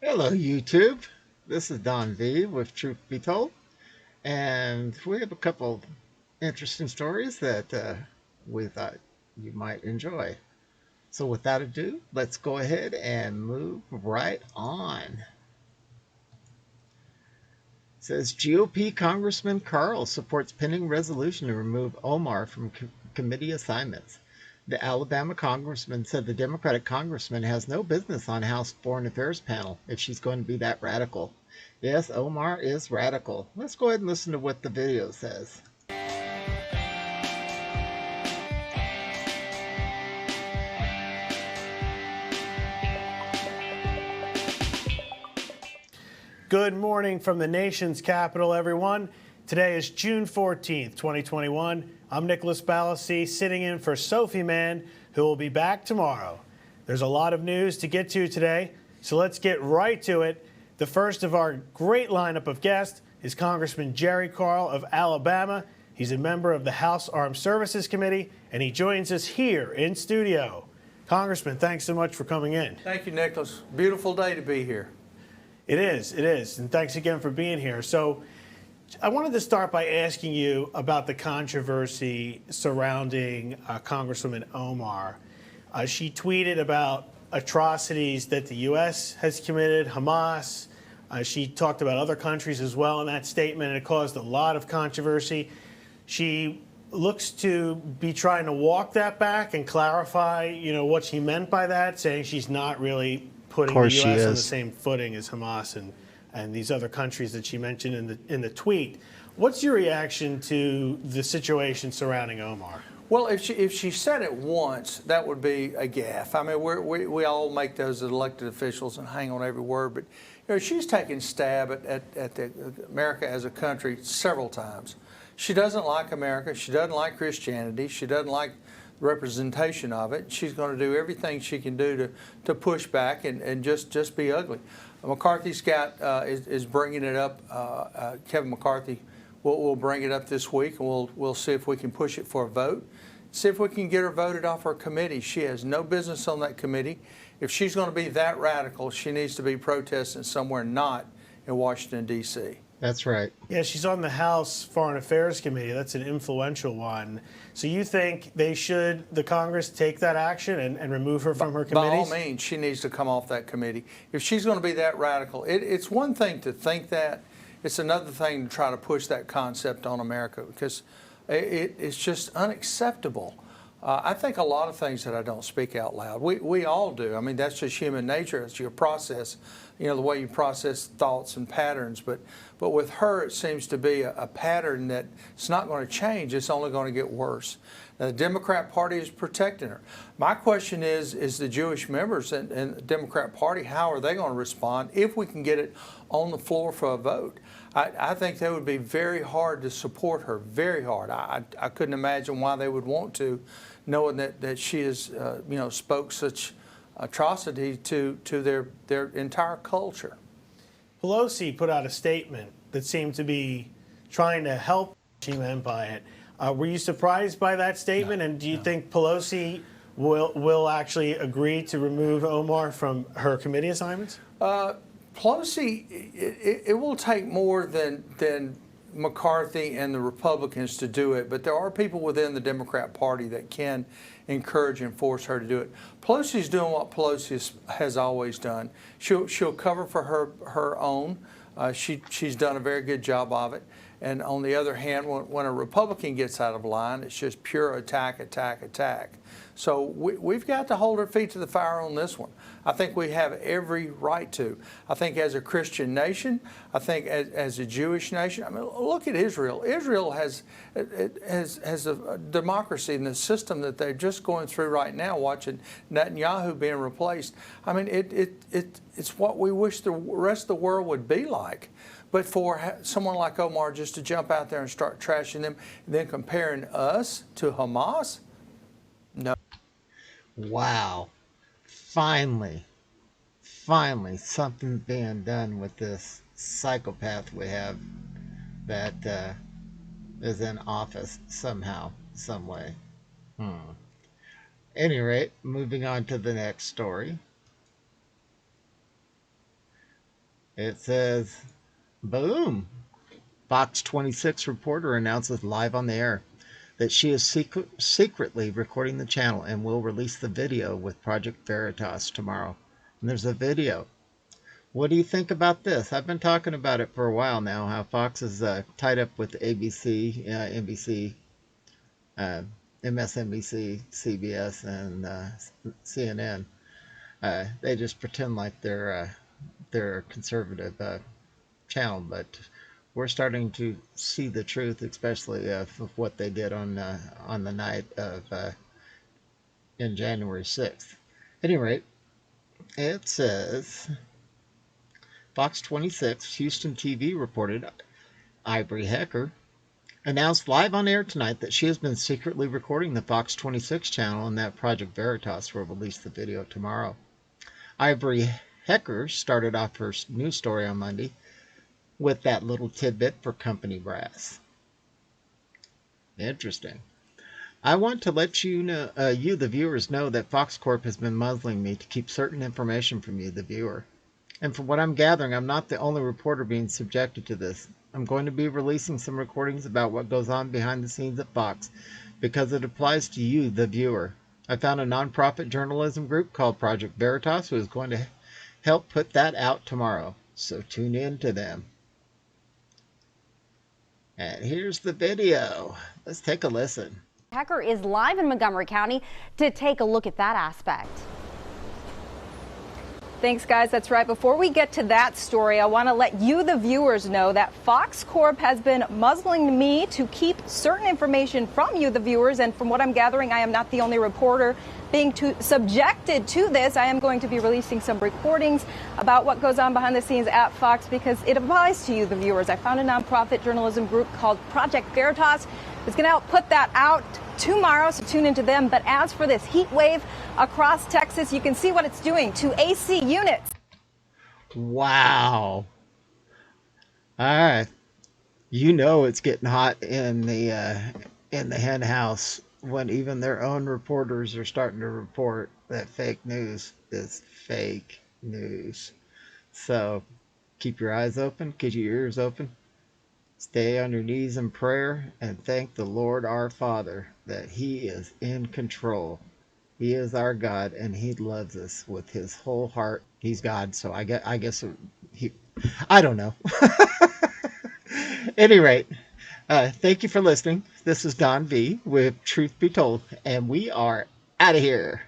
Hello, YouTube. This is Don V with Truth Be Told, and we have a couple interesting stories that we thought you might enjoy. So, without ado, let's go ahead and move right on. It says GOP Congressman Carl supports pending resolution to remove Omar from committee assignments. The Alabama congressman said the Democratic congressman has no business on House Foreign Affairs panel if she's going to be that radical. Yes, Omar is radical. Let's go ahead and listen to what the video says. Good morning from the nation's capital, everyone. Today is June 14th, 2021. I'm Nicholas Balassi, sitting in for Sophie Mann, who will be back tomorrow. There's a lot of news to get to today, so let's get right to it. The first of our great lineup of guests is Congressman Carl of Alabama. He's a member of the House Armed Services Committee, and he joins us here in studio. Congressman, thanks so much for coming in. Thank you, Nicholas. Beautiful day to be here. It is. And thanks again for being here. So I wanted to start by asking you about the controversy surrounding Congresswoman Omar. She tweeted about atrocities that the U.S. has committed, Hamas. She talked about other countries as well in that statement, and it caused a lot of controversy. She looks to be trying to walk that back and clarify, what she meant by that, saying she's not really putting the U.S. on the same footing as Hamas and these other countries that she mentioned in the tweet. What's your reaction to the situation surrounding Omar? Well, if she said it once, that would be a gaffe. I mean, we all make those as elected officials and hang on every word, but she's taken stab at America as a country several times. She doesn't like America. She doesn't like Christianity. She doesn't like representation of it. She's going to do everything she can do to push back and just be ugly. McCarthy's is bringing it up. Kevin McCarthy will bring it up this week, and we'll see if we can push it for a vote. See if we can get her voted off our committee. She has no business on that committee. If she's going to be that radical, she needs to be protesting somewhere not in Washington, D.C. That's right. Yeah, she's on the House Foreign Affairs Committee. That's an influential one. So you think the Congress take that action and remove her from her committees? By all means, she needs to come off that committee. If she's going to be that radical, it's one thing to think that. It's another thing to try to push that concept on America, because it's just unacceptable. I think a lot of things that I don't speak out loud. We all do. I mean, that's just human nature. It's your process, the way you process thoughts and patterns. But with her, it seems to be a pattern that it's not going to change. It's only going to get worse. Now, the Democrat Party is protecting her. My question is the Jewish members and the Democrat Party, how are they going to respond if we can get it on the floor for a vote? I think they would be very hard to support her, very hard. I couldn't imagine why they would want to, knowing that she has, spoke such atrocity to their entire culture. Pelosi put out a statement that seemed to be trying to help what she meant by it. Were you surprised by that statement? And do you think Pelosi will actually agree to remove Omar from her committee assignments? Pelosi, it will take more than McCarthy and the Republicans to do it, but there are people within the Democrat Party that can encourage and force her to do it. Pelosi's doing what Pelosi has always done. She'll cover for her own. She's done a very good job of it. And on the other hand, when a Republican gets out of line, it's just pure attack, attack, attack. So we've got to hold our feet to the fire on this one. I think we have every right to. I think as a Christian nation, I think as a Jewish nation, I mean, look at Israel. Israel has a democracy in the system that they're just going through right now, watching Netanyahu being replaced. I mean, it's what we wish the rest of the world would be like. But for someone like Omar just to jump out there and start trashing them and then comparing us to Hamas, no. Wow. Finally, something's being done with this psychopath we have that is in office somehow, some way. Any rate, moving on to the next story. It says, boom. Fox 26 reporter announces live on the air that she is secretly recording the channel and will release the video with Project Veritas tomorrow. And there's a video. What do you think about this? I've been talking about it for a while now, how Fox is tied up with ABC, NBC, MSNBC, CBS, and CNN. They just pretend like they're a conservative channel, but we're starting to see the truth, especially of what they did on the night of in January 6th. At any rate, it says Fox 26 Houston TV reported Ivory Hecker announced live on air tonight that she has been secretly recording the Fox 26 channel and that Project Veritas will release the video tomorrow. Ivory Hecker started off her news story on Monday with that little tidbit for company brass. Interesting. I want to let you know, you the viewers know that Fox Corp has been muzzling me to keep certain information from you, the viewer. And from what I'm gathering, I'm not the only reporter being subjected to this. I'm going to be releasing some recordings about what goes on behind the scenes at Fox because it applies to you, the viewer. I found a nonprofit journalism group called Project Veritas who is going to help put that out tomorrow. So tune in to them. And here's the video. Let's take a listen. Hecker is live in Montgomery County to take a look at that aspect. Thanks, guys. That's right. Before we get to that story, I want to let you, the viewers, know that Fox Corp has been muzzling me to keep certain information from you, the viewers. And from what I'm gathering, I am not the only reporter being subjected to this. I am going to be releasing some recordings about what goes on behind the scenes at Fox because it applies to you, the viewers. I found a nonprofit journalism group called Project Veritas. It's going to help put that out tomorrow, so tune into them. But as for this heat wave across Texas, you can see what it's doing to AC units. Wow. All right. You know it's getting hot in the hen house when even their own reporters are starting to report that fake news is fake news. So keep your eyes open, keep your ears open. Stay on your knees in prayer and thank the Lord our Father that He is in control. He is our God and He loves us with His whole heart. He's God, so I guess I don't know. At any rate, thank you for listening. This is Don V with Truth Be Told, and we are out of here.